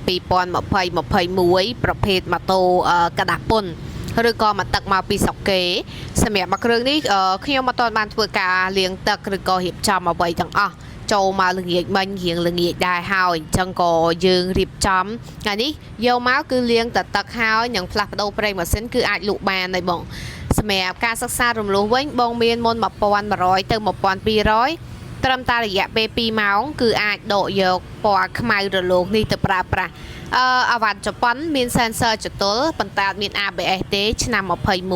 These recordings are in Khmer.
ពីពណ៌2021ប្រភេទម៉ូតូកដាពុនឬក៏មកទឹកមកពីស្រុកគេសម្រាប់មកគ្រឿងនេះខ្ញុំអត់ទាន់បានធ្វើការលាងទឹកឬក៏រៀបចំអ្វីទាំងអស់ចូលមកល្ងាចមិញរៀងល្ងាចដែរហើយអញ្ចឹងក៏យើងរៀបចំថ្ងៃនេះយកមកគឺលាងទឹកហើយនឹងផ្លាស់ប្ដូរប្រេងម៉ាស៊ីនគឺអាចលក់បានហើយបងសម្រាប់ការសិក្សារំលោះវិញបងមានមុន1100ទៅ1200ត្រឹមតែរយៈពេល2ម៉ោងគឺអាចដកយកពណ៌ខ្មៅរលោងនេះទៅប្រើប្រាស់អាវ៉ាន់ជប៉ុនមាន sensor ចតុលប៉ុន្តែមាន ABS ទេឆ្នាំ21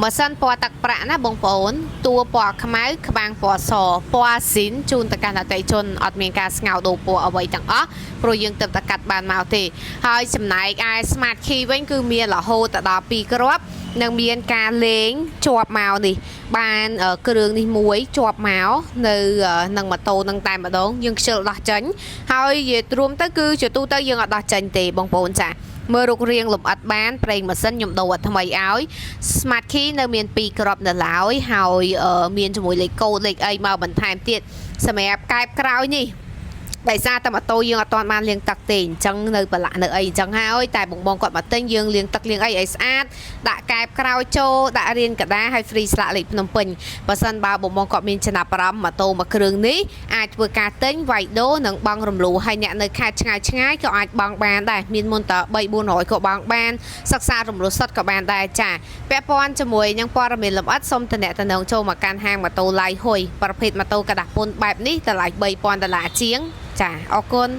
ម៉ាស៊ីនពណ៌ទឹកប្រាក់ណាបងប្អូនតួពណ៌ខ្មៅក្បាំងពណ៌សពណ៌ស៊ីនជូនទៅកាន់អតិថិជនអត់មានការស្ងោរដូរពណ៌អ្វីទាំងអស់ព្រោះយើងទៅតែកាត់បានមកទេហើយចំណែកឯ Smart Key វិញគឺមានរហូតដល់2គ្រាប់នឹងមានការលេងជាប់មកនេះបានគ្រឿងនេះមួយជាប់មកនៅនឹងម៉ូតូនឹងតែម្ដងយើងខ្ជិលដោះចេញហើយនិយាយរួមទៅគឺជាទូទៅយើងអត់ដោះចេញទេបងប្អូនចាមើលរូបរាងលម្អិតបានប្រេងម៉ាស៊ីនខ្ញុំដូរអត់ថ្មីឲ្យ Smart Key នៅមាន2គ្រាប់នៅឡើយហើយមានជាមួយលេខកូដលេខអីមកបន្ថែមទៀតសម្រាប់កែបក្រោយនេះដោយសារតែម៉ូតូយើងអត់ទាន់បានលាងទឹកទេអញ្ចឹងនៅប្រឡាក់នៅអីអញ្ចឹងហើយតែបងគាត់មកទិញយើងលាងទឹកលាងអីឲ្យស្អាតដាក់កែបក្រោយចូលដាក់រៀនកដាហើយ free ស្លាកលេខភ្នំពេញបើសិនបើបងគាត់មានចំណាប់អារម្មណ៍ម៉ូតូមួយគ្រឿងនេះអាចធ្វើការទិញវាយដូរនិងបង់រំលោះហើយអ្នកនៅខេត្តឆ្ងាយក៏អាចបង់បានដែរមានមុនត3-400ក៏បង់បានសិក្សារំលោះសុទ្ធក៏បានដែរចាពាក់ព័ន្ធជាមួយនឹងព័ត៌មានលម្អិតសូមតំណែងចូលមកកាន់ហាងម៉ូតូឡៃហ៊ុយប្រភេទម៉ូតូកដាពុនបែបនេះតម្លៃ$3000ជាងចាអរគុណ